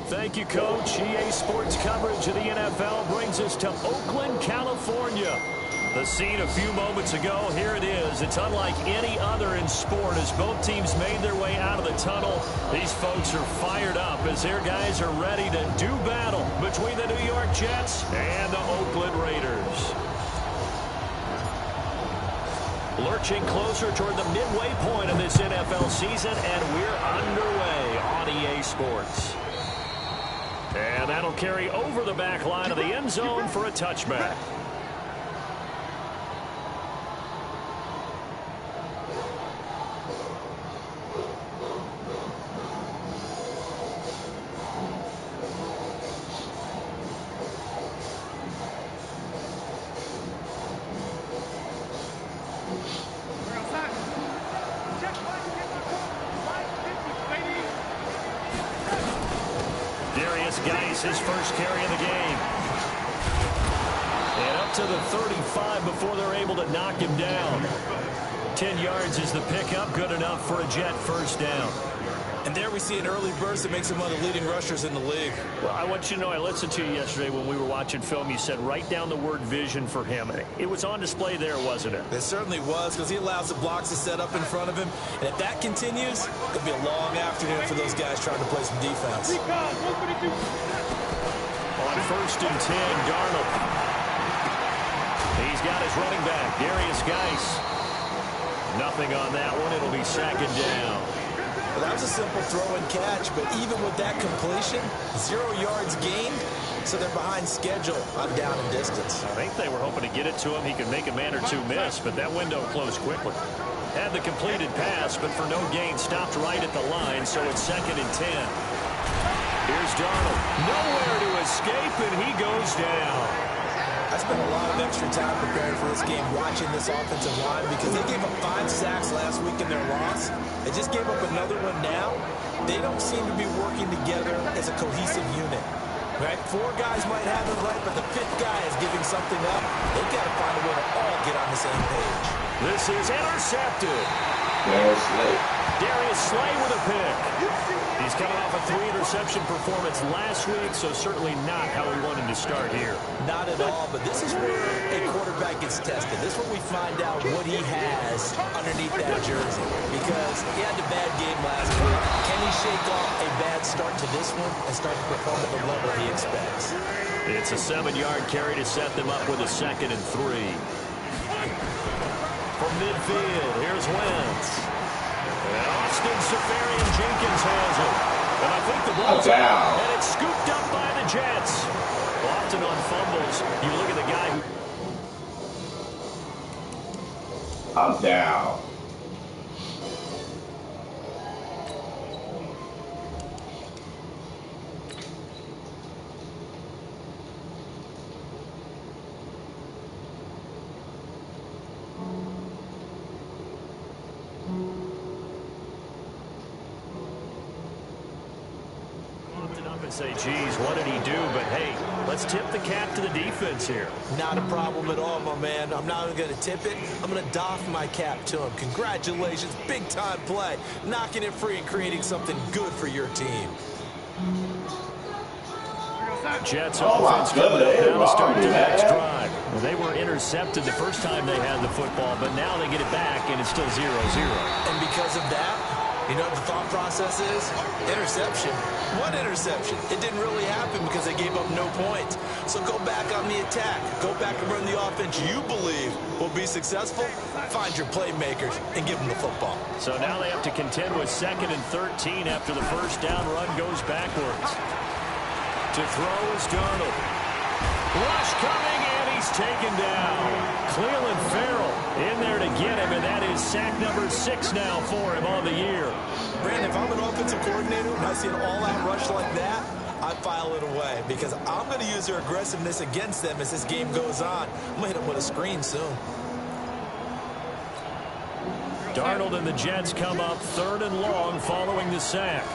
Thank you, Coach. EA Sports coverage of the NFL brings us to Oakland, California. The scene a few moments ago, here it is. It's unlike any other in sport as both teams made their way out of the tunnel. These folks are fired up as their guys are ready to do battle between the New York Jets and the Oakland Raiders. Lurching closer toward the midway point of this NFL season, and we're underway on EA Sports. And that'll carry over the back line of the end zone for a touchback. His first carry of the game. And up to the 35 before they're able to knock him down. 10 yards is the pickup, good enough for a Jet first down. And there we see an early burst that makes him one of the leading rushers in the league. Well, I want you to know, I listened to you yesterday when we were watching film. You said write down the word vision for him. It was on display there, wasn't it? It certainly was, because he allows the blocks to set up in front of him. And if that continues, it'll be a long afternoon for those guys trying to play some defense. On 1st and 10, Darnold. He's got his running back, Darius Geis. Nothing on that one. It'll be second down. Well, that was a simple throw and catch, but even with that completion, 0 yards gained, so they're behind schedule on down and distance. I think they were hoping to get it to him. He could make a man or two miss, but that window closed quickly. Had the completed pass, but for no gain, stopped right at the line, so it's 2nd and 10. Here's Darnold. Nowhere to escape, and he goes down. I spent a lot of extra time preparing for this game, watching this offensive line, because they gave up 5 sacks last week in their loss. They just gave up another one now. They don't seem to be working together as a cohesive unit. Right? 4 guys might have it right, but the 5th guy is giving something up. They've got to find a way to all get on the same page. This is intercepted. Darius Slay with a pick. He's coming off a 3-interception performance last week, so certainly not how we wanted to start here. Not at all, but this is where a quarterback gets tested. This is where we find out what he has underneath that jersey, because he had a bad game last week. Can he shake off a bad start to this one and start to perform at the level he expects? It's a 7-yard carry to set them up with a 2nd and 3. From midfield, here's Wentz. And Austin Seferian-Jenkins has it. And I think the ball's out. And it's scooped up by the Jets. Often on fumbles, you look at the guy who... I'm down. say, geez, what did he do? But, hey, let's tip the cap to the defense here. Not a problem at all, my man. I'm not even going to tip it. I'm going to doff my cap to him. Congratulations. Big-time play. Knocking it free and creating something good for your team. Jets offense coming up now to start their next drive. Well, they were intercepted the first time they had the football, but now they get it back, and it's still 0-0. And because of that, you know what the thought process is? Interception. What interception? It didn't really happen because they gave up no points. So go back on the attack. Go back and run the offense you believe will be successful. Find your playmakers and give them the football. So now they have to contend with 2nd and 13 after the first down run goes backwards. To throw is Darnold. Rush coming, and he's taken down. Cleveland Farrell in there to get him, and that is sack number 6 now for him on the year. Brandon, if I'm an offensive coordinator and I see an all-out rush like that, I file it away because I'm going to use their aggressiveness against them as this game goes on. I'm going to hit them with a screen soon. Darnold and the Jets come up 3rd and long following the sack.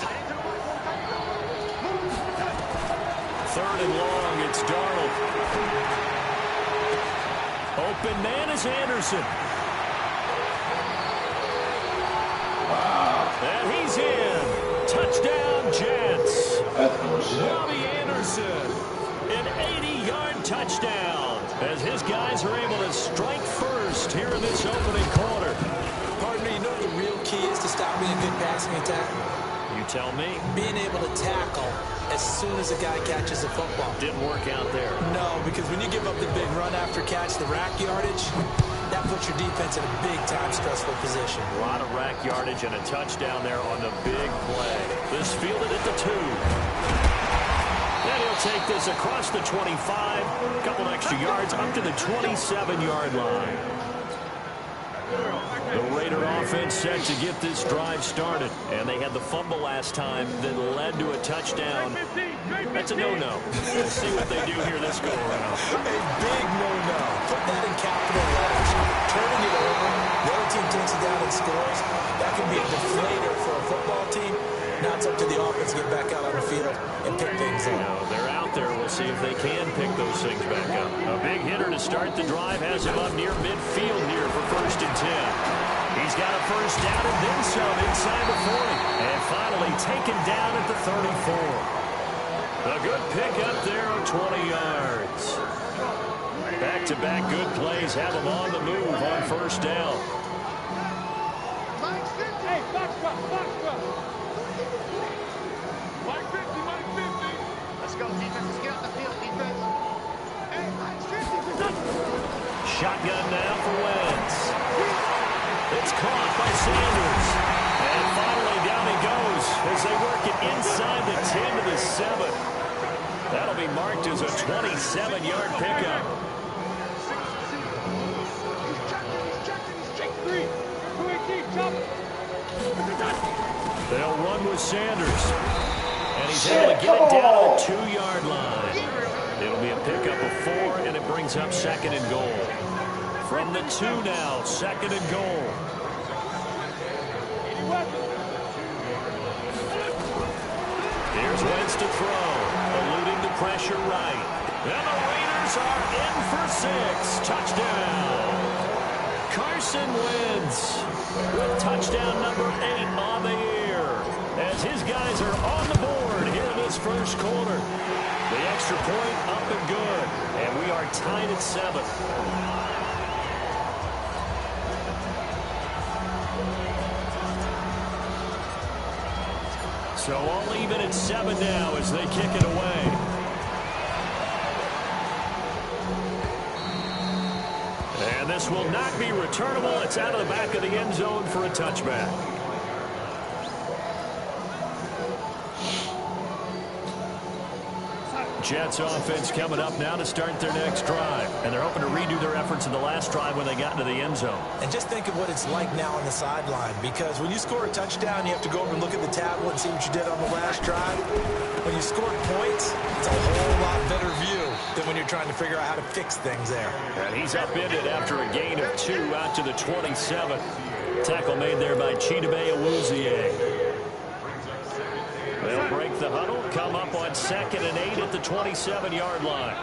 3rd and long, it's Darnold. Open man is Anderson. Wow. And he's in. Touchdown, Jets. That's bullshit. as his guys are able to strike first here in this opening quarter. Partner, you know what the real key is to stopping a good passing attack? You tell me. Being able to tackle as soon as a guy catches the football. Didn't work out there. No, because when you give up the big run after catch, the rack yardage, that puts your defense in a big-time stressful position. A lot of rack yardage and a touchdown there on the big play. This fielded at the 2. And he'll take this across the 25. A couple extra yards up to the 27-yard line. The Raider offense set to get this drive started. And they had the fumble last time that led to a touchdown. That's a no-no. We'll see what they do here this go-around. A big no-no. Put that in capital letters. Turning it over. The other team takes it down and scores. That can be a deflator for a football team. Now it's up to the offense to get back out on the field and pick things up. They're out there. We'll see if they can pick those things back up. A big hitter to start the drive has him up near midfield here for 1st and 10. He's got a first down and then some inside the 40. And finally taken down at the 34. A good pick up there of 20 yards. Back-to-back good plays have him on the move on 1st down. Hey, box drop. Mike 50. Let's go, defense. Let's get off the field, defense. Hey, Mike 50. Shotgun now for Wentz. It's caught by Sanders. And finally down he goes as they work it inside the 10 to the 7. That'll be marked as a 27-yard pickup. They'll run with Sanders. And he's able to get it down to the 2-yard line. It'll be a pickup of 4, and it brings up 2nd and goal. From the 2 now, 2nd and goal. Here's Wentz to throw. Eluding the pressure right. And the Raiders are in for 6. Touchdown. Carson Wentz with touchdown number 8 on the year. As his guys are on the board here in this 1st quarter. The extra point up and good. And we are tied at 7. So all even at 7 now as they kick it away. And this will not be returnable. It's out of the back of the end zone for a touchback. Jets offense coming up now to start their next drive. And they're hoping to redo their efforts in the last drive when they got into the end zone. And just think of what it's like now on the sideline. Because when you score a touchdown, you have to go over and look at the tablet and see what you did on the last drive. When you score points, it's a whole lot better view than when you're trying to figure out how to fix things there. And he's upended after a gain of 2 out to the 27. Tackle made there by Chidobe Awuzie. They'll break the huddle, come up on 2nd and 8 at the 27-yard line.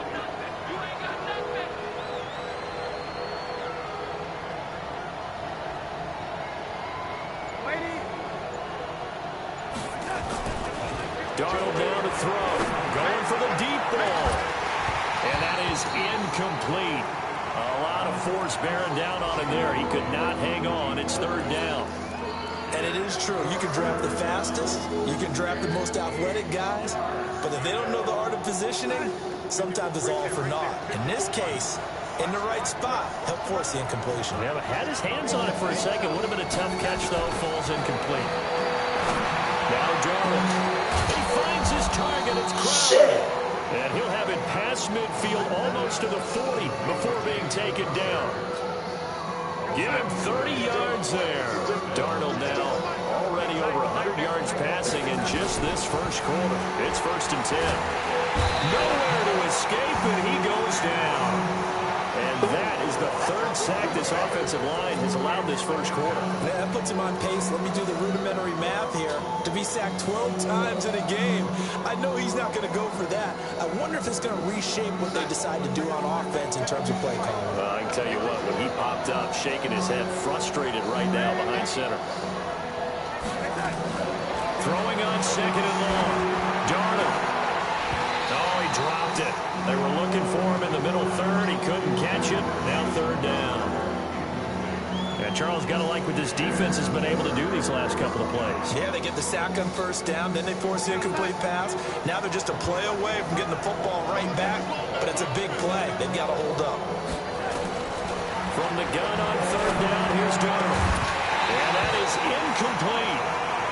Darnold now to throw. Going for the deep ball. And that is incomplete. A lot of force bearing down on him there. He could not hang on. It's 3rd down. And it is true. You can draft the fastest. You can draft the most athletic guys. But if they don't know the art of positioning, sometimes it's all for naught. In this case, in the right spot, help force the incompletion. Yeah, but had his hands on it for a second. Would have been a tough catch, though. Falls incomplete. Now Darnold. He finds his target. It's Crowder. And he'll have it past midfield almost to the 40 before being taken down. Give him 30 yards there. Darnold now already over 100 yards passing in just this 1st quarter. It's 1st and 10. Nowhere to escape, and he goes down. And that is the 3rd sack this offensive line has allowed this 1st quarter. Yeah, that puts him on pace. Let me do the rudimentary math here. To be sacked 12 times in a game, I know he's not going to go for that. I wonder if it's going to reshape what they decide to do on offense in terms of play calling. I can tell you what, when he popped up, shaking his head, frustrated right now behind center. Throwing on 2nd and long. Darnold. Oh, he dropped it. They were looking for him in the middle 3rd. He couldn't third down. And Charles, got to like what this defense has been able to do these last couple of plays. Yeah, they get the sack on first down, then they force the incomplete pass. Now they're just a play away from getting the football right back, but it's a big play. They've got to hold up. From the gun on third down, here's Darnold. And that is incomplete.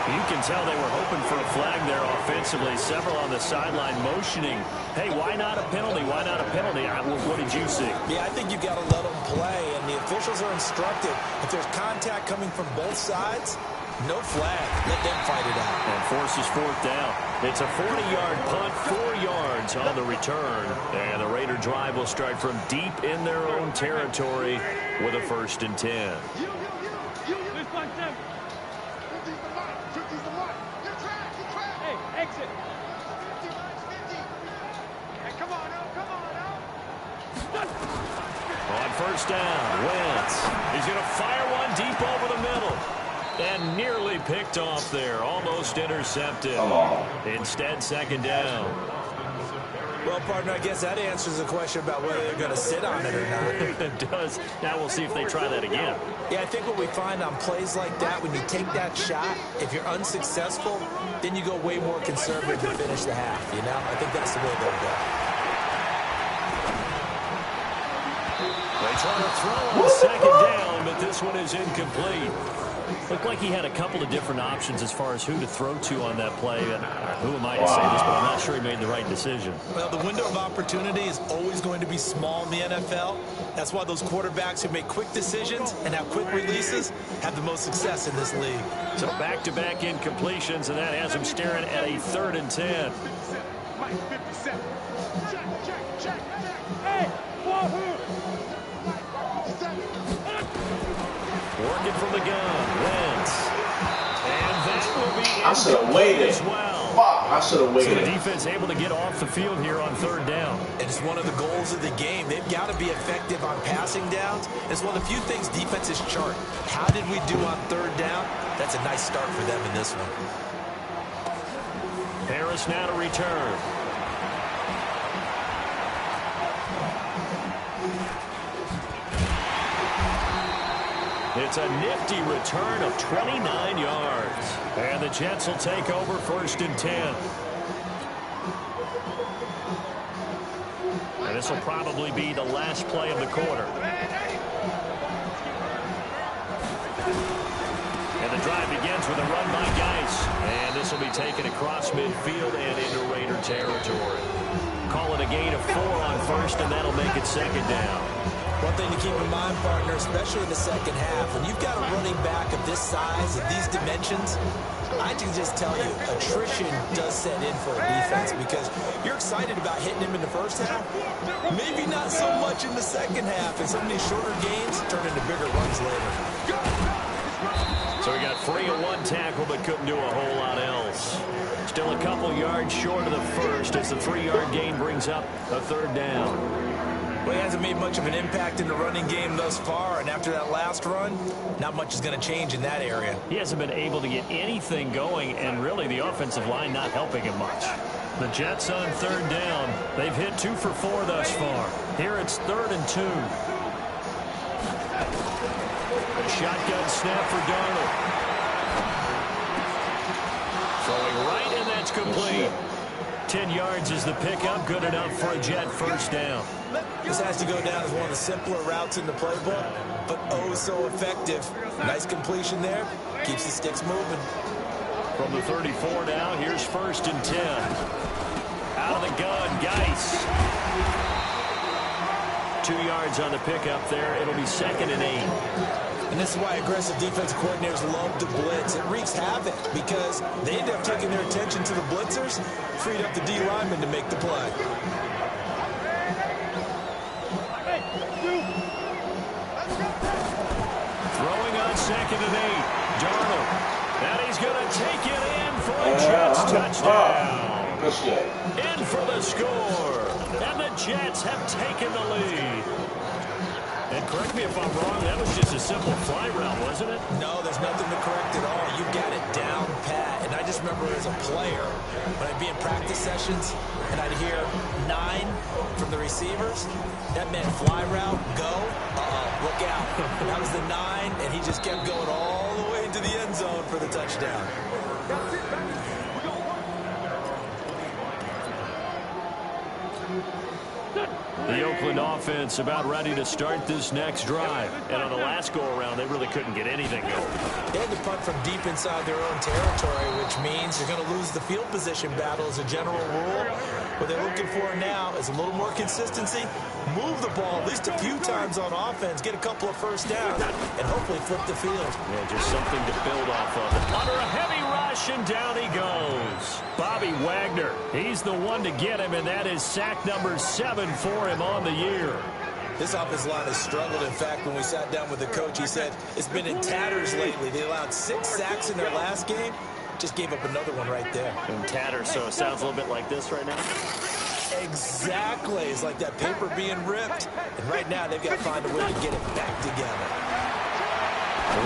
You can tell they were hoping for a flag there offensively. Several on the sideline motioning. Hey, why not a penalty? Why not a penalty? What did you see? Yeah, I think you've got to let them play, and the officials are instructed. If there's contact coming from both sides, no flag. Let them fight it out. And forces fourth down. It's a 40-yard punt, 4 yards on the return. And the Raider drive will start from deep in their own territory with a 1st and 10. Hey, exit. 50. Hey, come on, On first down, Wentz. He's going to fire one deep over the middle. And nearly picked off there. Almost intercepted. Instead, 2nd down. Well, partner, I guess that answers the question about whether they're going to sit on it or not. It does. Now we'll see if they try that again. Yeah, I think what we find on plays like that, when you take that shot, if you're unsuccessful, then you go way more conservative to finish the half, you know? I think that's the way they'll go. They try to throw on 2nd down, but this one is incomplete. Looked like he had a couple of different options as far as who to throw to on that play. And who am I to say this, but I'm not sure he made the right decision. Well, the window of opportunity is always going to be small in the NFL. That's why those quarterbacks who make quick decisions and have quick releases have the most success in this league. So back-to-back incompletions, and that has him staring at a 3rd and 10. Hey, Working from the gun, Wentz. And that will be I should have waited as well. Fuck, I should have waited. So the defense able to get off the field here on 3rd down. And it's one of the goals of the game. They've got to be effective on passing downs. It's one of the few things defenses chart. How did we do on 3rd down? That's a nice start for them in this one. Harris now to return. It's a nifty return of 29 yards. And the Jets will take over 1st and 10. And this will probably be the last play of the quarter. And the drive begins with a run by Geis. And this will be taken across midfield and into Raider territory. Call it a gain of 4 on 1st, and that'll make it 2nd down. One thing to keep in mind, partner, especially in the second half, when you've got a running back of this size and these dimensions, I can just tell you, attrition does set in for a defense because you're excited about hitting him in the first half. Maybe not so much in the second half, and some of these shorter games turn into bigger runs later. So we got free of 1 tackle, but couldn't do a whole lot else. Still a couple yards short of the first as the 3-yard gain brings up a 3rd down. Well, he hasn't made much of an impact in the running game thus far, and after that last run, not much is going to change in that area. He hasn't been able to get anything going, and really the offensive line not helping him much. The Jets on 3rd down. They've hit 2 for 4 thus far. Here it's 3rd and 2. A shotgun snap for Darnold. Throwing right, and that's complete. 10 yards is the pickup. Good enough for a Jet 1st down. This has to go down as one of the simpler routes in the playbook, but oh so effective. Nice completion there. Keeps the sticks moving. From the 34 now, here's 1st and 10. Out of the gun, Geis. 2 yards on the pickup there. It'll be 2nd and 8. And this is why aggressive defensive coordinators love to blitz. It wreaks havoc because they end up taking their attention to the blitzers, freed up the D lineman to make the play. Throwing on 2nd and 8. Darnold. And he's going to take it in for a Jets touchdown. In for the score. And the Jets have taken the lead. And correct me if I'm wrong, that was just a simple fly route, wasn't it? No, there's nothing to correct at all. You got it down pat. And I just remember as a player, when I'd be in practice sessions and I'd hear 9 from the receivers, that meant fly route, go, look out. That was the 9, and he just kept going all the way into the end zone for the touchdown. The Oakland offense about ready to start this next drive. And on the last go-around, they really couldn't get anything going. They had to punt from deep inside their own territory, which means you're going to lose the field position battle as a general rule. What they're looking for now is a little more consistency. Move the ball at least a few times on offense, get a couple of first downs, and hopefully flip the field. Yeah, just something to build off of. Under a heavy rush, and down he goes. Bobby Wagner, he's the one to get him, and that is sack number 7 for him on the year. This offensive line has struggled. In fact, when we sat down with the coach, he said it's been in tatters lately. They allowed 6 sacks in their last game. Just gave up another one right there. In tatters, so it sounds a little bit like this right now. Exactly. It's like that paper being ripped. And right now, they've got to find a way to get it back together.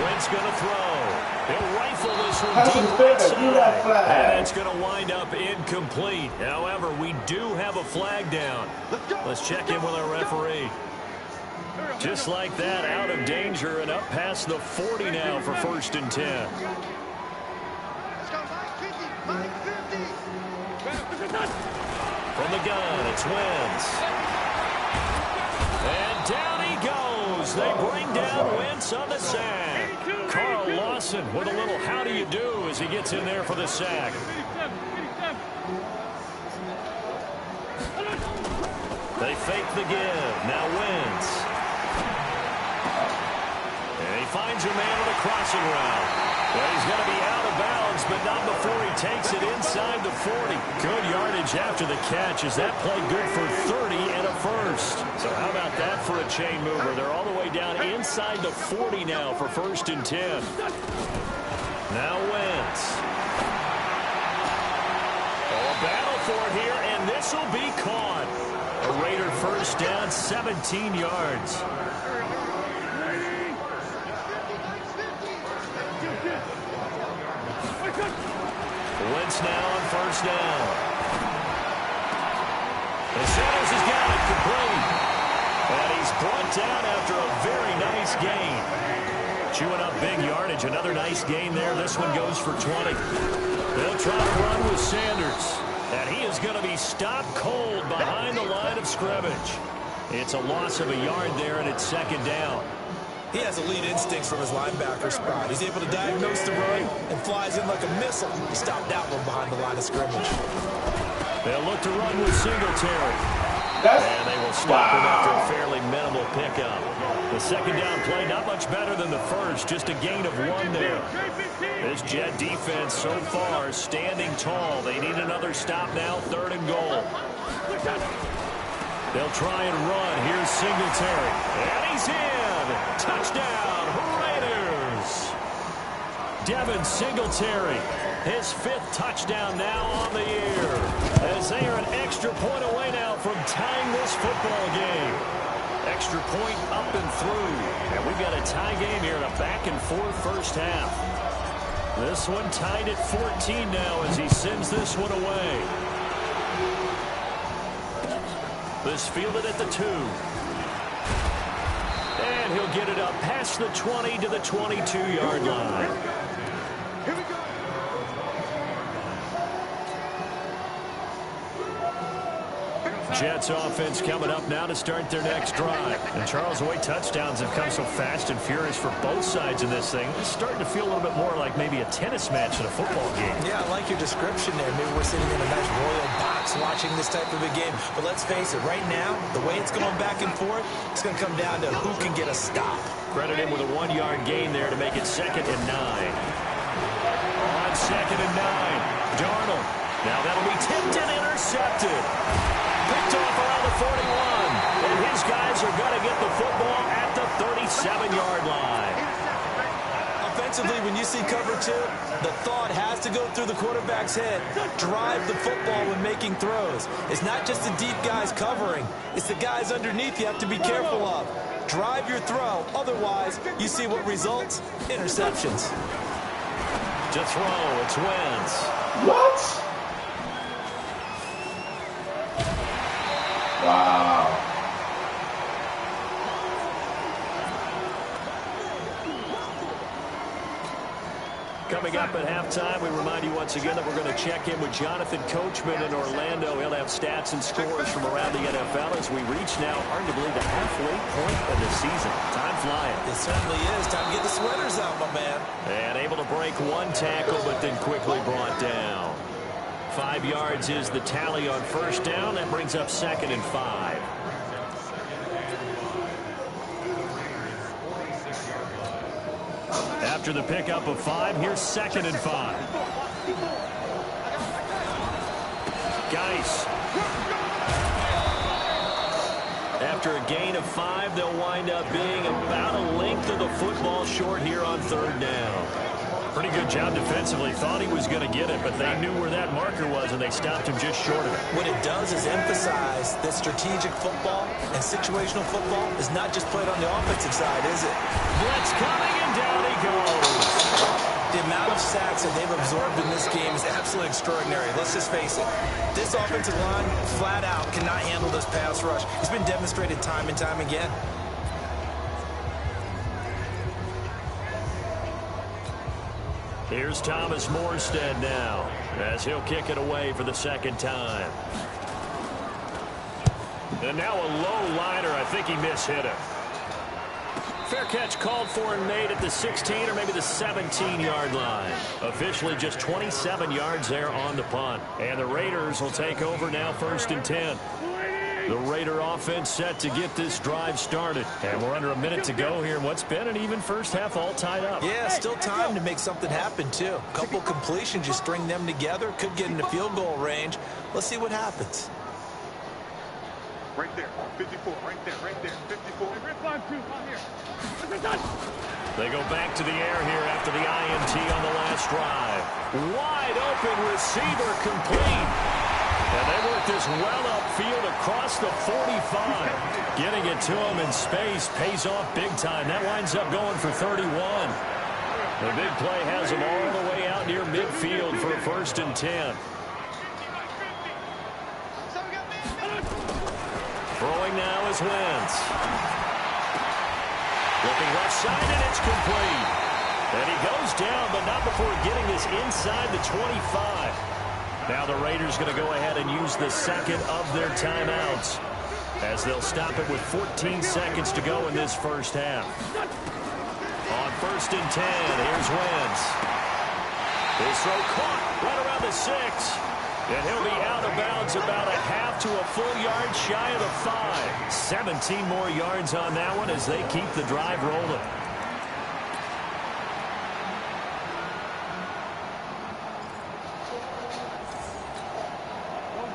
Wentz going to throw. He'll rifle this one deep right side. And it's going to wind up incomplete. However, we do have a flag down. Let's check in with our referee. Just like that, out of danger and up past the 40 now for 1st and 10. From the gun, it's Wentz. And down he goes. They bring down Wentz on the sack. Carl Lawson with a little how do you do as he gets in there for the sack. They fake the give. Now Wentz. And he finds a man with a crossing route. Well, he's going to be out of bounds, but not before he takes it inside the 40. Good yardage after the catch. Is that play good for 30 and a first? So how about that for a chain mover? They're all the way down inside the 40 now for 1st and 10. Now Wentz. Oh, a battle for it here, and this will be caught. A Raider first down, 17 yards. Wentz now on 1st down. And Sanders has got it complete. And he's brought down after a very nice gain. Chewing up big yardage. Another nice gain there. This one goes for 20. They'll try to run with Sanders. And he is going to be stopped cold behind the line of scrimmage. It's a loss of a yard there, and it's 2nd down. He has elite instincts from his linebacker spot. He's able to diagnose the run and flies in like a missile. He stopped that one behind the line of scrimmage. They'll look to run with Singletary. And they will stop him after a fairly minimal pickup. The 2nd down play, not much better than the first, just a gain of 1 there. This Jet defense so far standing tall. They need another stop now, 3rd and goal. They'll try and run. Here's Singletary. And he's in. Touchdown, Raiders. Devin Singletary, his 5th touchdown now on the year. As they are an extra point away now from tying this football game. Extra point up and through. And we've got a tie game here in a back-and-forth first half. This one tied at 14 now as he sends this one away. This fielded at the 2. And he'll get it up past the 20 to the 22-yard line. Here we go. Jets offense coming up now to start their next drive. And Charles, the way touchdowns have come so fast and furious for both sides in this thing, it's starting to feel a little bit more like maybe a tennis match in a football game. Yeah, I like your description there. Maybe we're sitting in a nice royal box watching this type of a game. But let's face it, right now, the way it's going back and forth, it's going to come down to who can get a stop. Credit him with a 1-yard gain there to make it 2nd and 9. On 2nd and 9, Darnold. Now that'll be tipped and intercepted. Picked off around the 41. And his guys are going to get the football at the 37-yard line. Defensively, when you see cover 2, the thought has to go through the quarterback's head. Drive the football when making throws. It's not just the deep guys covering. It's the guys underneath you have to be careful of. Drive your throw. Otherwise, you see what results? Interceptions. To throw, it's Wentz. What? Wow. Coming up at halftime, we remind you once again that we're going to check in with Jonathan Coachman in Orlando. He'll have stats and scores from around the NFL as we reach now arguably the halfway point of the season. Time flying. It certainly is. Time to get the sweaters out, my man. And able to break one tackle, but then quickly brought down. 5 yards is the tally on first down. That brings up 2nd and 5. After the pickup of 5, here's 2nd and 5. Geis. After a gain of 5, they'll wind up being about a length of the football short here on 3rd down. Pretty good job defensively. Thought he was going to get it, but they knew where that marker was, and they stopped him just short of it. What it does is emphasize that strategic football and situational football is not just played on the offensive side, is it? Blitz coming, and down he goes. The amount of sacks that they've absorbed in this game is absolutely extraordinary. Let's just face it. This offensive line, flat out, cannot handle this pass rush. It's been demonstrated time and time again. Here's Thomas Morstead now, as he'll kick it away for the 2nd time. And now a low liner. I think he mishit him. Fair catch called for and made at the 16 or maybe the 17-yard line. Officially just 27 yards there on the punt. And the Raiders will take over now 1st and 10. The Raider offense set to get this drive started. And we're under a minute to go here in what's been an even first half, all tied up. Yeah, still time to make something happen, too. A couple completions, you string them together, could get into field goal range. Let's see what happens. Right there, 54, right there, 54. 5-2, on here. They go back to the air here after the INT on the last drive. Wide open receiver complete. And they work this well upfield across the 45. Getting it to him in space pays off big time. That winds up going for 31. The big play has him all the way out near midfield for a 1st and 10. Throwing now is Wentz. Looking left side, and it's complete. And he goes down, but not before getting this inside the 25. Now the Raiders going to go ahead and use the 2nd of their timeouts, as they'll stop it with 14 seconds to go in this first half. On 1st and 10, here's Wentz. His throw caught right around the 6. And he'll be out of bounds about a half to a full yard shy of the 5. 17 more yards on that one as they keep the drive rolling.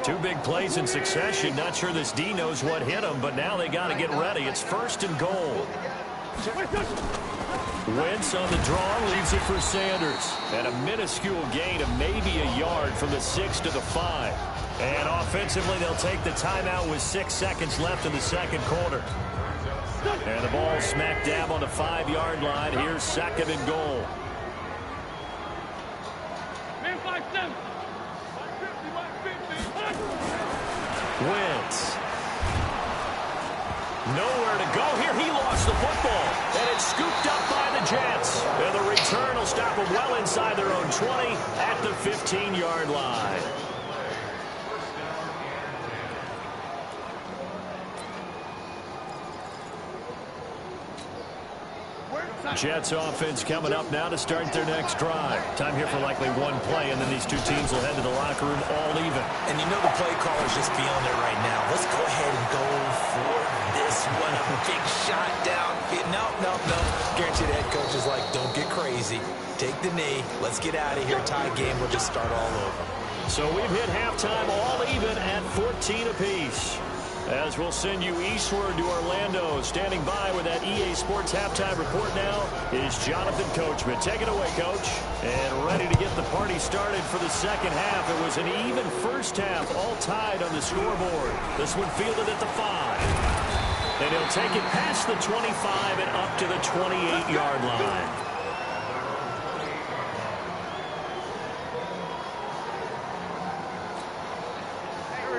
Two big plays in succession. Not sure this D knows what hit him, but now they got to get ready. It's 1st and goal. Wentz on the draw, leaves it for Sanders. And a minuscule gain of maybe a yard from the 6 to the 5. And offensively, they'll take the timeout with 6 seconds left in the 2nd quarter. And the ball smack dab on the 5-yard line. Here's 2nd and goal. Wentz. Nowhere to go here. He lost the football. And it's scooped up by the Jets. And the return will stop them well inside their own 20 at the 15-yard line. Jets offense coming up now to start their next drive. Time here for likely one play, and then these two teams will head to the locker room all even. And you know the play caller's just feeling it right now. Let's go ahead and go for this one. A big shot down. No. Guarantee the head coach is like, don't get crazy. Take the knee. Let's get out of here. Tie game. We'll just start all over. So we've hit halftime all even at 14 apiece. As we'll send you eastward to Orlando. Standing by with that EA Sports halftime report now is Jonathan Coachman. Take it away, Coach. And ready to get the party started for the second half. It was an even first half, all tied on the scoreboard. This one fielded at the 5. And he'll take it past the 25 and up to the 28-yard line.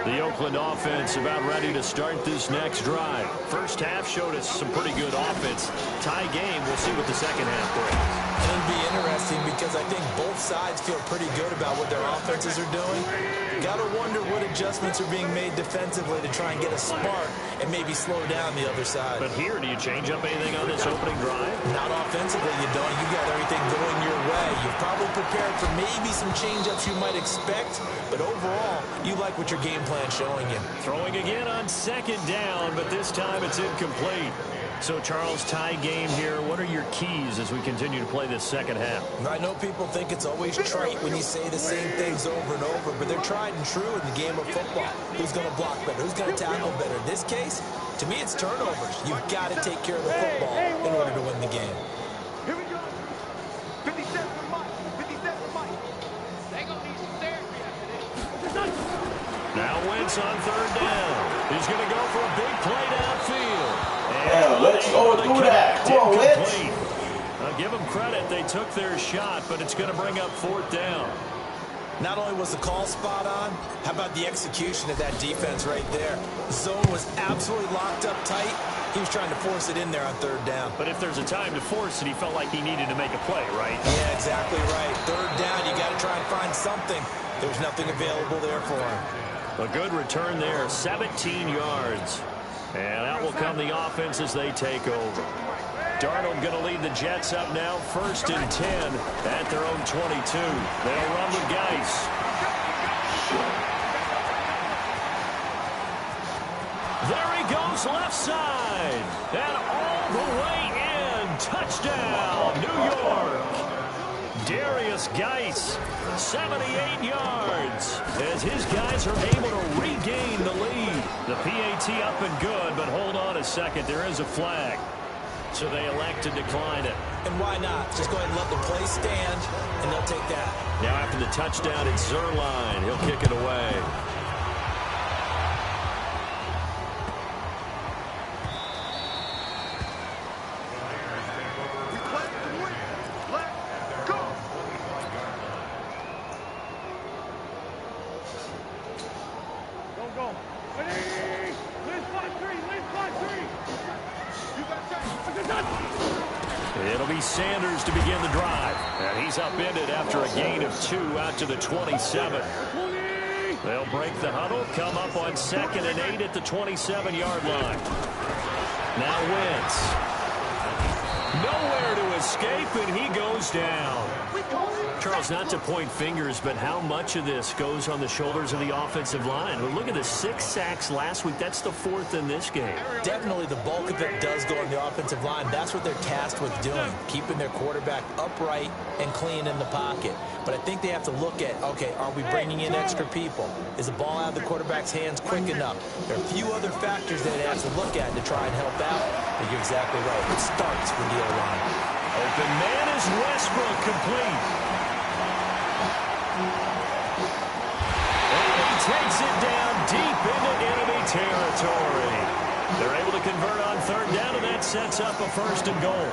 The Oakland offense about ready to start this next drive. First half showed us some pretty good offense. Tie game. We'll see what the second half brings. It'll be interesting because I think both sides feel pretty good about what their offenses are doing. Got to wonder what adjustments are being made defensively to try and get a spark and maybe slow down the other side. But here, do you change up anything on this opening drive? Not offensively, you don't. You got everything going your way. You've probably prepared for maybe some change-ups you might expect, but overall, you like what your game plan's showing you. Throwing again on second down, but this time it's incomplete. So, Charles, tie game here. What are your keys as we continue to play this second half? I know people think it's always trite when you say the same things over and over, but they're tried and true in the game of football. Who's going to block better? Who's going to tackle better? In this case, to me, it's turnovers. You've got to take care of the football in order to win the game. Here we go. 57 for Mike. 57 for Mike. They going to need some therapy after this. Now Wentz on third down. He's going to go for a big play downfield. Yeah, let's go through that. Come on, Wentz. I'll give them credit. They took their shot, but it's going to bring up fourth down. Not only was the call spot on, how about the execution of that defense right there? The zone was absolutely locked up tight. He was trying to force it in there on third down. But if there's a time to force it, he felt like he needed to make a play, right? Yeah, exactly right. Third down, you got to try and find something. There's nothing available there for him. A good return there, 17 yards. And out will come the offense as they take over. Darnold going to lead the Jets up now, 1st and 10 at their own 22. They'll run with Geis. There he goes, left side. And all the way in. Touchdown, New York. Darius Geis, 78 yards, as his guys are able to regain the lead. The PAT up and good, but hold on a second. There is a flag. So they elect to decline it. And why not? Just go ahead and let the play stand, and they'll take that. Now after the touchdown, it's Zerline. He'll kick it away. It'll be Sanders to begin the drive. And he's upended after a gain of 2 out to the 27. They'll break the huddle, come up on 2nd and 8 at the 27-yard line. Now Wentz. Nowhere to escape, and he goes down. Charles, not to point fingers, but how much of this goes on the shoulders of the offensive line? Well, look at the 6 sacks last week. That's the 4th in this game. Definitely the bulk of it does go on the offensive line. That's what they're tasked with doing, keeping their quarterback upright and clean in the pocket. But I think they have to look at, okay, are we bringing in extra people? Is the ball out of the quarterback's hands quick enough? There are a few other factors that they have to look at to try and help out. But you're exactly right. It starts with the O-line. Open man is Westbrook, complete. Takes it down deep into enemy territory. They're able to convert on third down, and that sets up a 1st and goal.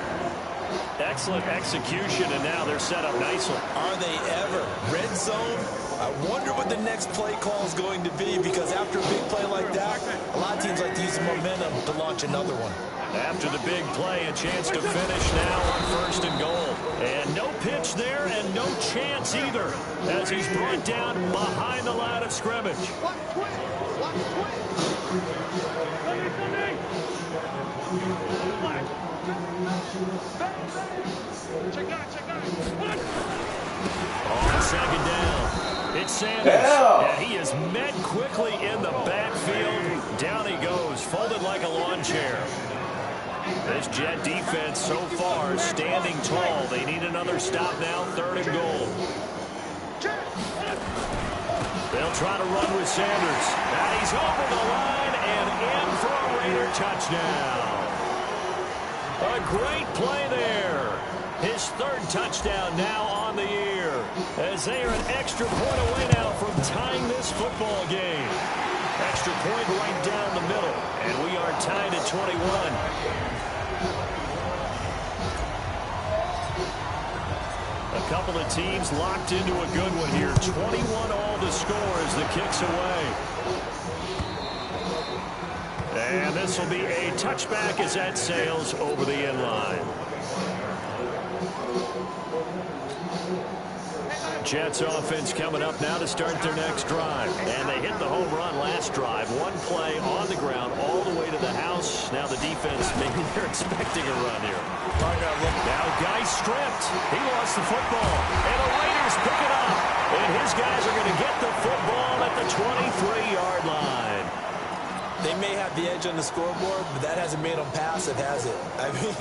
Excellent execution, and now they're set up nicely. Are they ever? Red zone? I wonder what the next play call is going to be, because after a big play like that, a lot of teams like to use the momentum to launch another one. After the big play, a chance to finish now on 1st and goal. And no pitch there and no chance either, as he's brought down behind the line of scrimmage. On 2nd down, it's Sanders. Yeah, he is met quickly in the backfield. Down he goes, folded like a lawn chair. This Jet defense so far standing tall. They need another stop now, 3rd and goal. They'll try to run with Sanders. And he's over the line and touchdown. A great play there. His third touchdown now on the year, as they are an extra point away now from tying this football game. Extra point right down the middle, and we are tied at 21. A couple of teams locked into a good one here. 21 all the score as the kick's away. And this will be a touchback as that sails over the end line. Jets offense coming up now to start their next drive. And they hit the home run last drive. One play on the ground all the way to the house. Now the defense, maybe they're expecting a run here. Now Guy stripped. He lost the football. And the Raiders pick it up. And his guys are going to get the football at the 23-yard line. They may have the edge on the scoreboard, but that hasn't made them passive, has it? I mean,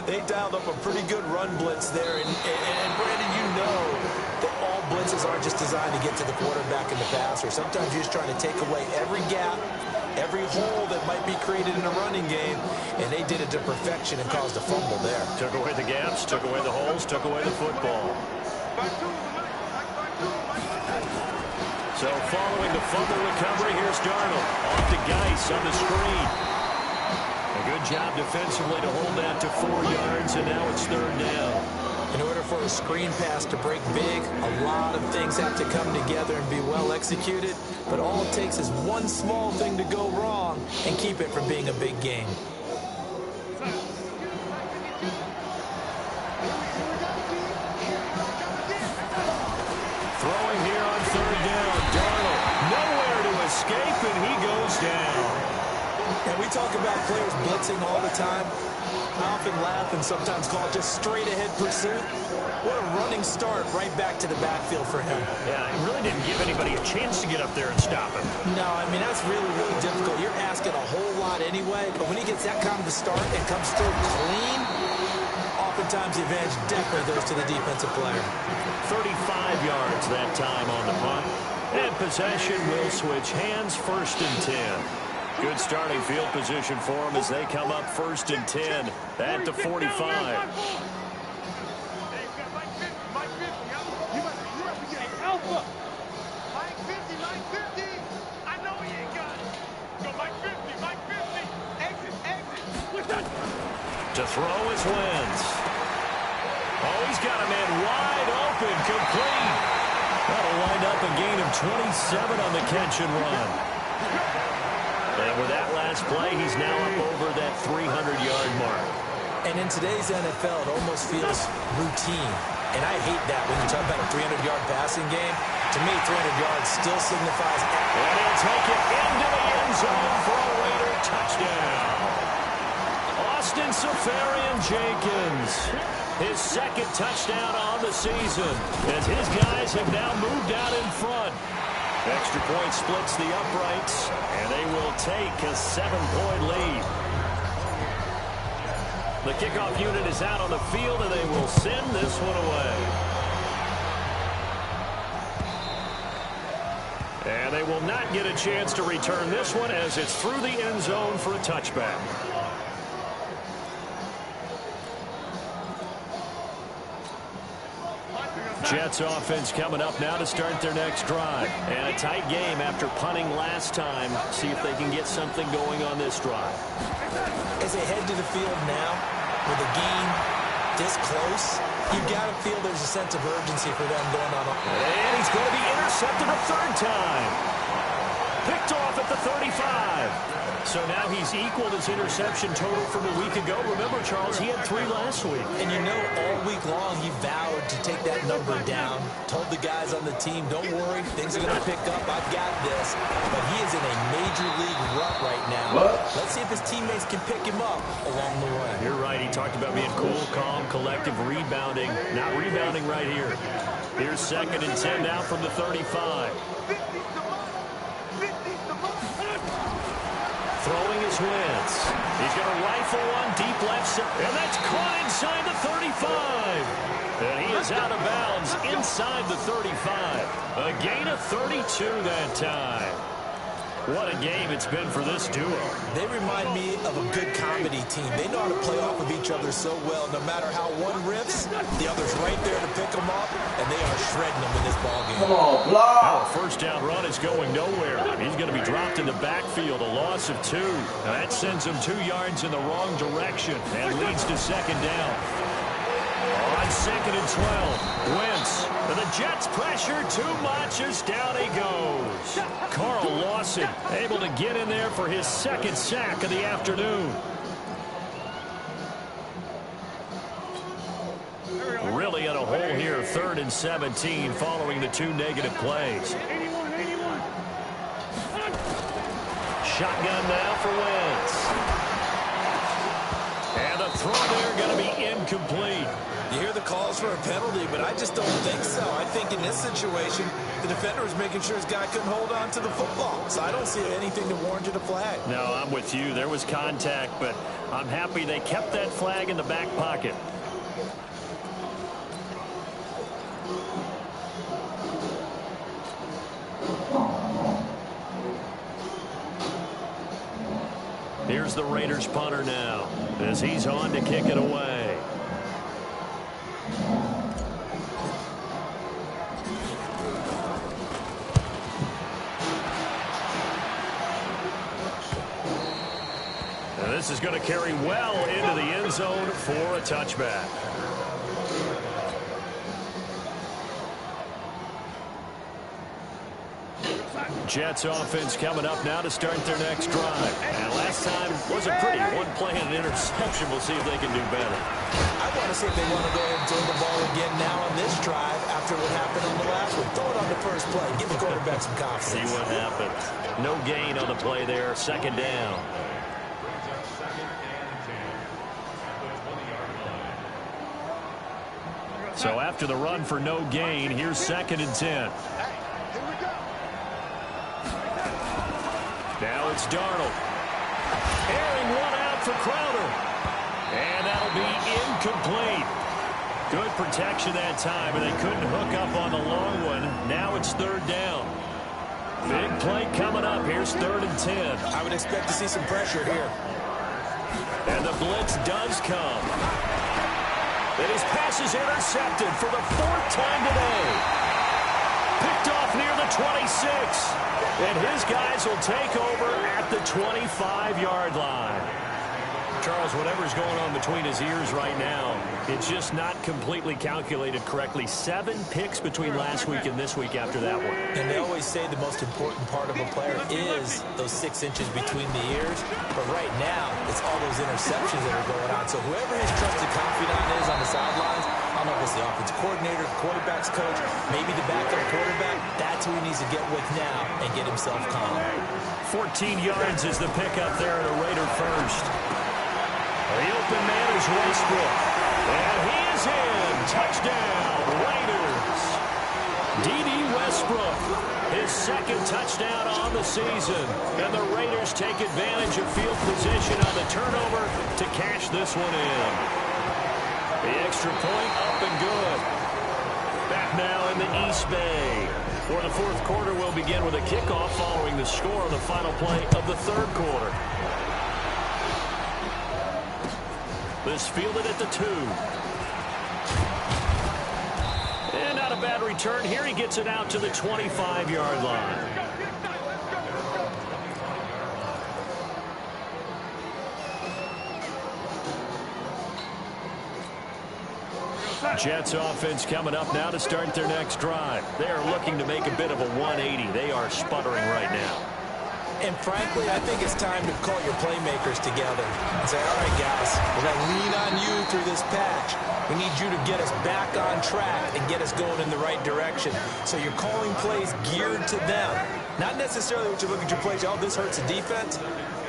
they dialed up a pretty good run blitz there. And Brandon, you know that all blitzes aren't just designed to get to the quarterback in the passer. Sometimes you're just trying to take away every gap, every hole that might be created in a running game, and they did it to perfection and caused a fumble there. Took away the gaps, took away the holes, took away the football. So following the fumble recovery, here's Darnold. Off to Geis on the screen. A good job defensively to hold that to 4 yards, and now it's third down. In order for a screen pass to break big, a lot of things have to come together and be well executed. But all it takes is one small thing to go wrong and keep it from being a big game. Throwing here on third down. Darnold nowhere to escape, and he goes down. And we talk about players blitzing all the time. I often laugh and sometimes call it just straight-ahead pursuit. What a running start right back to the backfield for him. Yeah, he really didn't give anybody a chance to get up there and stop him. No, I mean, that's really, really difficult. You're asking a whole lot anyway, but when he gets that kind of a start and comes through clean, oftentimes the advantage definitely goes to the defensive player. 35 yards that time on the punt. And possession will switch hands, 1st and 10. Good starting field position for them as they come up 1st and 10 at the 45. To throw is Wentz. Oh, he's got a man wide open, complete. That'll wind up a gain of 27 on the catch and run. And with that last play, he's now up over that 300-yard mark. And in today's NFL, it almost feels routine. And I hate that when you talk about a 300-yard passing game. To me, 300 yards still signifies... And he'll take it into the end zone for a Raider touchdown. Austin Seferian-Jenkins, his 2nd touchdown on the season, as his guys have now moved out in front. Extra point splits the uprights, and they will take a 7-point lead. The kickoff unit is out on the field, and they will send this one away. And they will not get a chance to return this one as it's through the end zone for a touchback. Jets offense coming up now to start their next drive. And a tight game after punting last time. See if they can get something going on this drive. As they head to the field now, with a game this close, you've got to feel there's a sense of urgency for them going on. And he's going to be intercepted a 3rd time. Picked off at the 35. So now he's equaled his interception total from a week ago. Remember, Charles, he had 3 last week. And you know, all week long he vowed to take that number down. Told the guys on the team, don't worry, things are going to pick up. I've got this. But he is in a major league rut right now. Let's see if his teammates can pick him up along the way. You're right. He talked about being cool, calm, collective, rebounding. Not rebounding right here. Here's 2nd and 10 now from the 35. Throwing is Wentz. He's going to rifle one deep left side. And that's caught inside the 35. And he is out of bounds inside the 35. A gain of 32 that time. What a game it's been for this duo. They remind me of a good comedy team. They know how to play off of each other so well. No matter how one riffs, the other's right there to pick them up, and they are shredding them in this ballgame. Come on, block. Now a first down run is going nowhere. He's going to be dropped in the backfield, a loss of 2. Now that sends him 2 yards in the wrong direction and leads to second down. On 2nd and 12, Wentz. And the Jets pressure too much as down he goes. Carl Lawson able to get in there for his 2nd sack of the afternoon. Really in a hole here, 3rd and 17 following the 2 negative plays. Shotgun now for Wentz. And the throw there going to be incomplete. You hear the calls for a penalty, but I just don't think so. I think in this situation, the defender was making sure his guy couldn't hold on to the football. So I don't see anything to warrant a flag. No, I'm with you. There was contact, but I'm happy they kept that flag in the back pocket. Here's the Raiders punter now as he's on to kick it away. And this is going to carry well into the end zone for a touchback. Jets offense coming up now to start their next drive. And last time was a pretty one-play and an interception. We'll see if they can do better. I want to see if they want to go ahead and throw the ball again now on this drive after what happened on the last one. Throw it on the first play. Give the quarterback some confidence. See what happens. No gain on the play there. 2nd down. So after the run for no gain, here's 2nd and 10. Now it's Darnold. Airing one out for Crowder. And that'll be incomplete. Good protection that time, and they couldn't hook up on the long one. Now it's 3rd down. Big play coming up. Here's 3rd and 10. I would expect to see some pressure here. And the blitz does come. And his pass is intercepted for the 4th time today. Picked off near the 26. And his guys will take over at the 25-yard line. Charles, whatever's going on between his ears right now, it's just not completely calculated correctly. 7 picks between last week and this week after that one. And they always say the most important part of a player is those 6 inches between the ears. But right now, it's all those interceptions that are going on. So whoever his trusted confidant is on the sidelines, I don't know if it's the offensive coordinator, the quarterback's coach, maybe the backup quarterback, that's who he needs to get with now and get himself calm. 14 yards is the pickup there at a Raider first. The open man is Westbrook. And he is in. Touchdown, Raiders. D.D. Westbrook, his 2nd touchdown on the season. And the Raiders take advantage of field position on the turnover to cash this one in. The extra point up and good. Back now in the East Bay. For the 4th quarter, we'll begin with a kickoff following the score on the final play of the 3rd quarter. This fielded at the 2. And not a bad return. Here he gets it out to the 25-yard line. Jets offense coming up now to start their next drive. They are looking to make a bit of a 180. They are sputtering right now. And frankly, I think it's time to call your playmakers together and say, all right, guys, we're going to lean on you through this patch. We need you to get us back on track and get us going in the right direction. So you're calling plays geared to them. Not necessarily what you look at your plays, oh, this hurts the defense.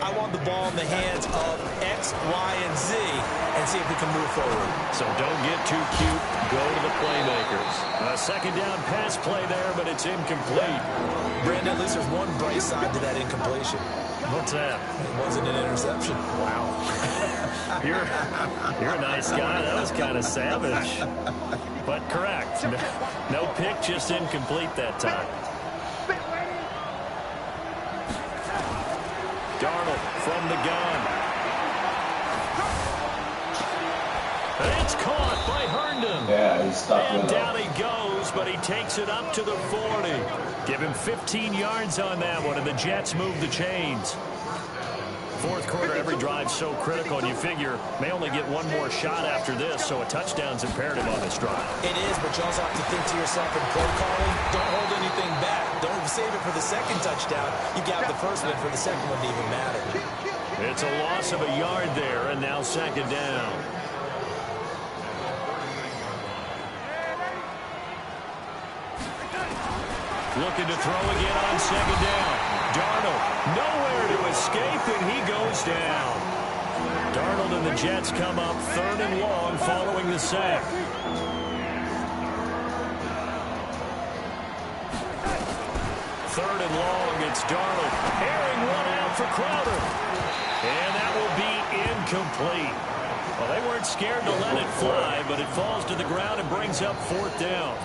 I want the ball in the hands of X, Y, and Z and see if we can move forward. So don't get too cute. Go to the playmakers. A 2nd down pass play there, but it's incomplete. Brandon, at least there's one bright side to that incompletion. What's that? It wasn't an interception. Wow. You're a nice guy. That was kind of savage. But correct. No pick, just incomplete that time. Darnold from the gun. It's caught by Herndon. Yeah, he's stuck And with down him. he goes, but he takes it up to the 40. Give him 15 yards on that one, and the Jets move the chains. Fourth quarter, every drive so critical, and you figure may only get one more shot after this, so a touchdown's imperative on this drive. It is, but you also have to think to yourself in play calling, don't hold anything back. Don't save it for the second touchdown. You got the first one for the second one to even matter. It's a loss of a yard there, and now second down. Looking to throw again on second down. Darnold, nowhere to escape, and he goes down. Darnold and the Jets come up third and long following the sack. Third and long, it's Darnold. Airing one out for Crowder. And that will be incomplete. Well, they weren't scared to let it fly, but it falls to the ground and brings up fourth down.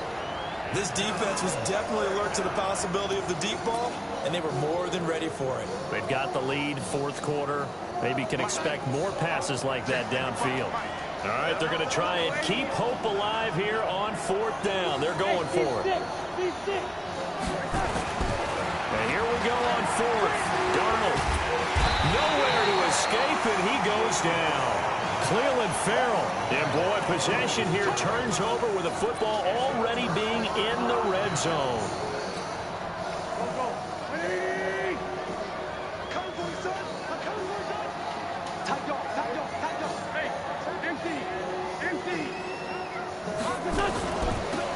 This defense was definitely alert to the possibility of the deep ball, and they were more than ready for it. They've got the lead, fourth quarter. Maybe can expect more passes like that downfield. All right, they're going to try and keep hope alive here on fourth down. They're going for it. And here we go on fourth. Darnold, nowhere to escape, and he goes down. Cleveland Farrell, and boy, possession here turns over with the football already being in the red zone.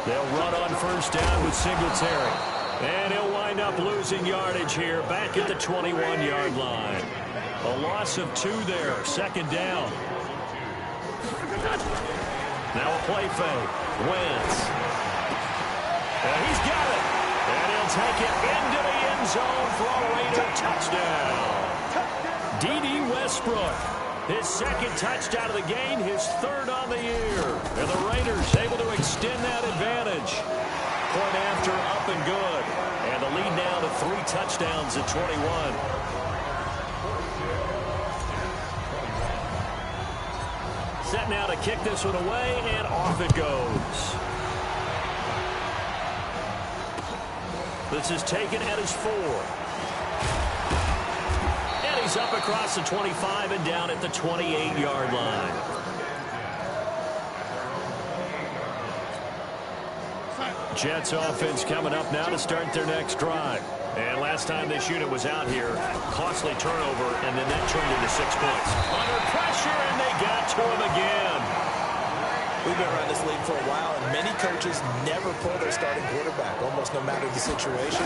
They'll run on first down with Singletary. And he'll wind up losing yardage here back at the 21-yard line. A loss of 2 there, second down. Now a play fake. Wentz. And he's got it. And he'll take it into the end zone for a Raider touchdown. D.D. Westbrook, his second touchdown of the game, his third on the year. And the Raiders able to extend that advantage. Point after, up and good. And the lead now to 3 touchdowns at 21. Set now to kick this one away, and off it goes. This is taken at his 4. And he's up across the 25 and down at the 28-yard line. Jets offense coming up now to start their next drive. And last time this unit was out here, costly turnover, and then that turned into 6 points. Under pressure, and they got to him again. We've been around this league for a while, and many coaches never pull their starting quarterback, almost no matter the situation.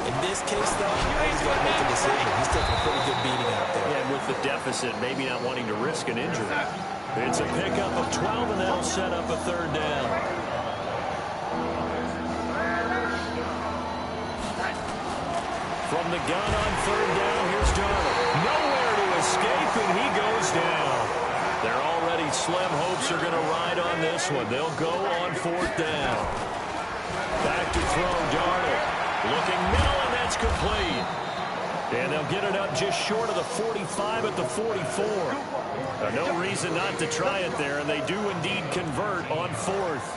In this case, though, he's going to make a decision. He's taking a pretty good beating out there. Yeah, and with the deficit, maybe not wanting to risk an injury. It's a pickup of 12, and that'll set up a third down. From the gun on third down, here's Darnold. Nowhere to escape, and he goes down. Their already slim hopes are going to ride on this one. They'll go on fourth down. Back to throw, Darnold. Looking middle, and that's complete. And they'll get it up just short of the 45 at the 44. No reason not to try it there, and they do indeed convert on fourth.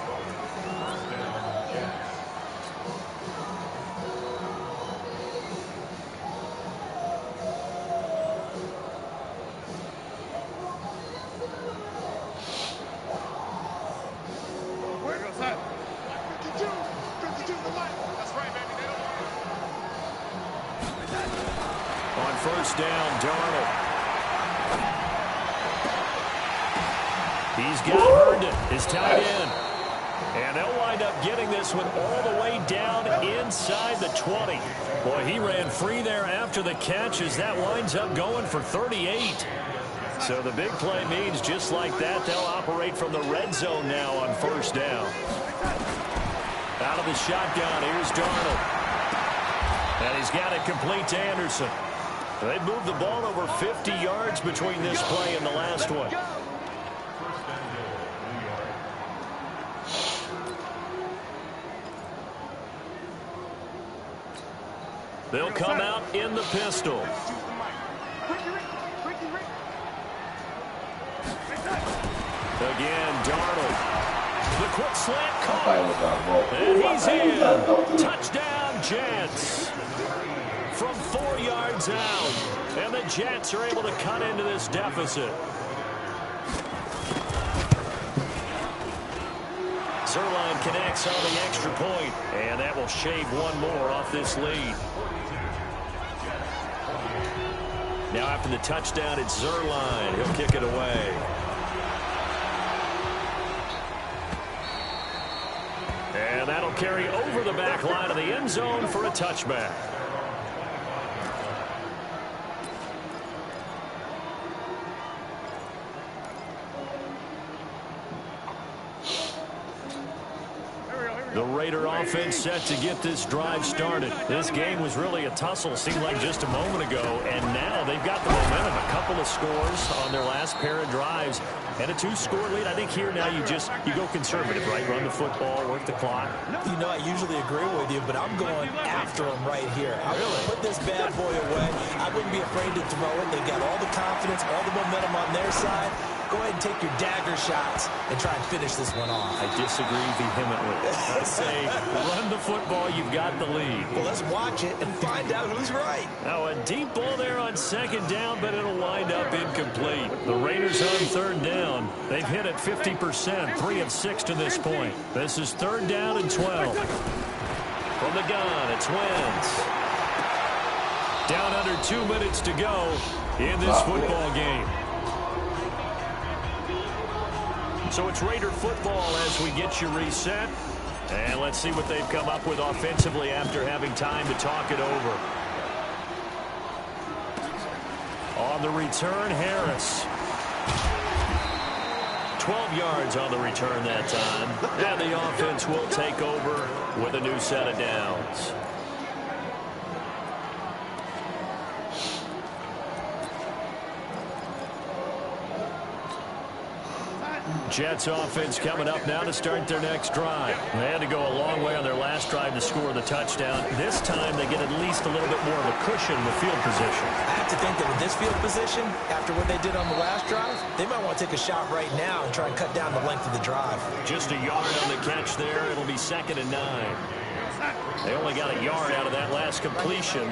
First down, Darnold. He's got Herndon, his tight end. And they'll wind up getting this one all the way down inside the 20. Boy, he ran free there after the catch as that winds up going for 38. So the big play means just like that, they'll operate from the red zone now on first down. Out of the shotgun, here's Darnold. And he's got it complete to Anderson. They moved the ball over 50 yards between this play and the last one. They'll come out in the pistol. Again, Darnold. The quick slant caught. And he's in. Touchdown, Jets. From 4 yards out. And the Jets are able to cut into this deficit. Zerline connects on the extra point, and that will shave one more off this lead. Now after the touchdown, it's Zerline. He'll kick it away. And that'll carry over the back line of the end zone for a touchback. The Raider offense set to get this drive started. This game was really a tussle, seemed like just a moment ago, and now they've got the momentum. A couple of scores on their last pair of drives, and a 2-score lead. I think here now you go conservative, right? Run the football, work the clock. You know, I usually agree with you, but I'm going after him right here. I will put this bad boy away. I wouldn't be afraid to throw it. They've got all the confidence, all the momentum on their side. Go ahead and take your dagger shots and try and finish this one off. I disagree vehemently. I say run the football. You've got the lead. Well, let's watch it and find out who's right. Now a deep ball there on second down, but it'll wind up incomplete. The Raiders on third down. They've hit it 50%, 3 of 6 to this point. This is third down and 12. From the gun, it's Wentz. Down under 2 minutes to go in this football game. So it's Raider football as we get you reset. And let's see what they've come up with offensively after having time to talk it over. On the return, Harris. 12 yards on the return that time. And the offense will take over with a new set of downs. Jets offense coming up now to start their next drive. They had to go a long way on their last drive to score the touchdown. This time they get at least a little bit more of a cushion with field position. I have to think that with this field position, after what they did on the last drive, they might want to take a shot right now and try and cut down the length of the drive. Just a yard on the catch there. It'll be 2nd and 9. They only got a yard out of that last completion,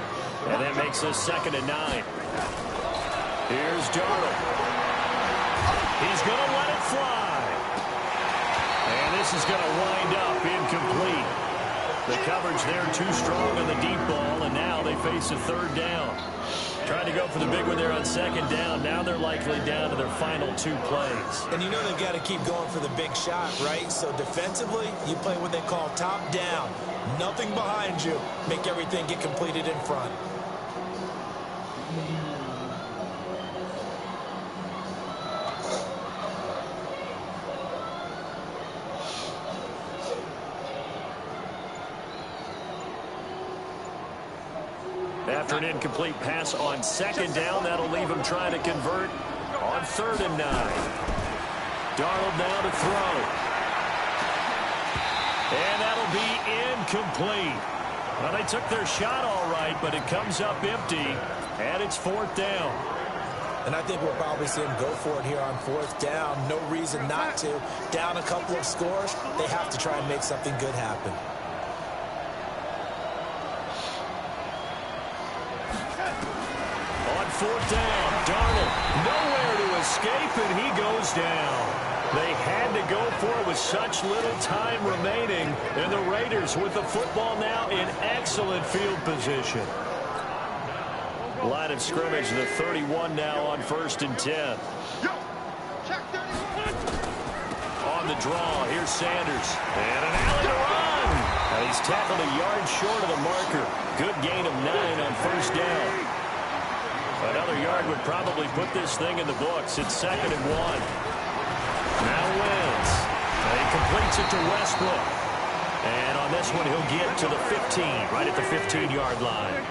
and that makes this 2nd and 9. Here's Darnold. He's going to let it fly. And this is going to wind up incomplete. The coverage there too strong on the deep ball, and now they face a third down. Trying to go for the big one there on second down. Now they're likely down to their final 2 plays. And you know they've got to keep going for the big shot, right? So defensively, you play what they call top down. Nothing behind you. Make everything get completed in front. After an incomplete pass on second down, that'll leave him trying to convert on 3rd and 9. Darnold now to throw. And that'll be incomplete. Well, they took their shot all right, but it comes up empty, and it's 4th down. And I think we'll probably see him go for it here on 4th down. No reason not to. Down a couple of scores, they have to try and make something good happen. On 4th down, Darnold nowhere to escape, and he goes down. They had to go for it with such little time remaining, and the Raiders with the football now in excellent field position. Line of scrimmage, the 31 now on 1st and 10. On the draw, here's Sanders. And an alley to run. Now he's tackled a yard short of the marker. Good gain of 9 on 1st down. Another yard would probably put this thing in the books. It's 2nd and 1. Now Wentz. He completes it to Westbrook. And on this one, he'll get to the 15, right at the 15-yard line.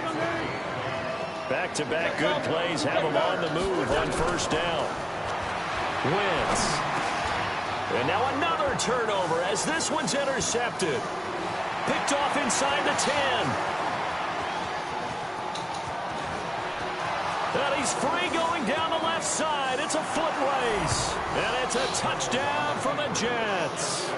Back-to-back good plays have him on the move on 1st down. Wentz. And now another turnover as this one's intercepted. Picked off inside the 10. And he's free going down the left side. It's a foot race. And it's a touchdown for the Jets.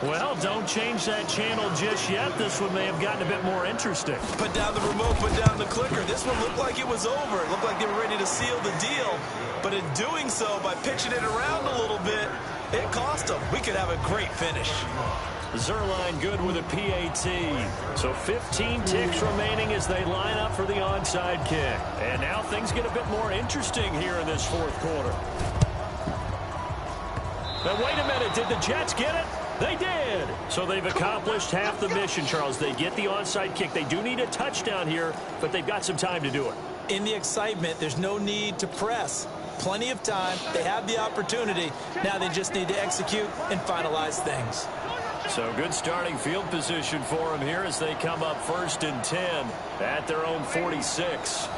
Well, don't change that channel just yet. This one may have gotten a bit more interesting. Put down the remote, put down the clicker. This one looked like it was over. It looked like they were ready to seal the deal. But in doing so, by pitching it around a little bit, it cost them. We could have a great finish. Zerline good with a PAT. So 15 ticks remaining as they line up for the onside kick. And now things get a bit more interesting here in this fourth quarter. Now, wait a minute. Did the Jets get it? They did. So they've accomplished half the mission, Charles. They get the onside kick. They do need a touchdown here, but they've got some time to do it. In the excitement, there's no need to press. Plenty of time. They have the opportunity. Now they just need to execute and finalize things. So good starting field position for them here as they come up 1st and 10 at their own 46.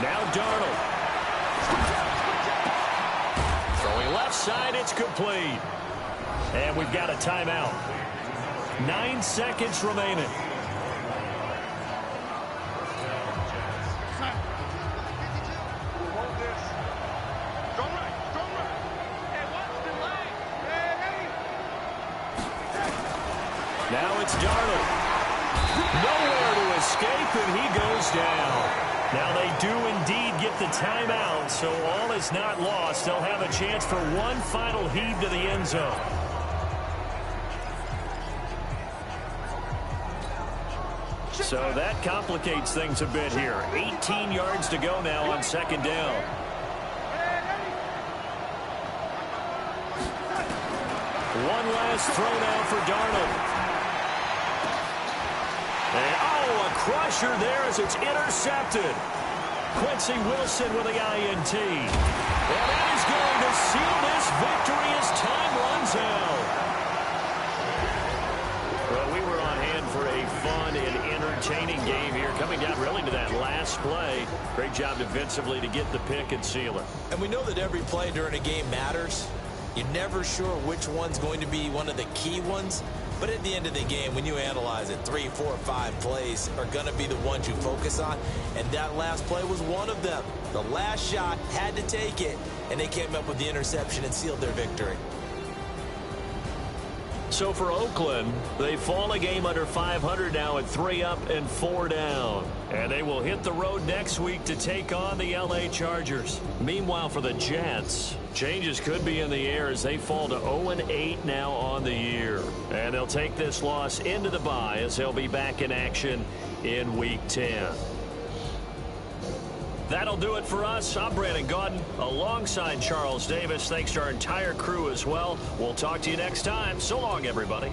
Now Darnold. Throwing left side, it's complete. And we've got a timeout. 9 seconds remaining. Now it's Darnold. Nowhere to escape, and he goes down. Now they do indeed get the timeout, so all is not lost. They'll have a chance for one final heave to the end zone. So that complicates things a bit here. 18 yards to go now on 2nd down. One last throw now for Darnold. And, oh, a crusher there as it's intercepted. Quincy Wilson with the INT. And that is going to seal this victory as time runs out. Well, we were on hand for a fun and entertaining game here, coming down really to that last play. Great job defensively to get the pick and seal it. And we know that every play during a game matters. You're never sure which one's going to be one of the key ones. But at the end of the game, when you analyze it, 3, 4, 5 plays are going to be the ones you focus on. And that last play was one of them. The last shot had to take it, and they came up with the interception and sealed their victory. So for Oakland, they fall a game under 500 now at 3 up and 4 down. And they will hit the road next week to take on the LA Chargers. Meanwhile, for the Jets, changes could be in the air as they fall to 0-8 now on the year. And they'll take this loss into the bye as they'll be back in action in Week 10. That'll do it for us. I'm Brandon Gaudin alongside Charles Davis. Thanks to our entire crew as well. We'll talk to you next time. So long, everybody.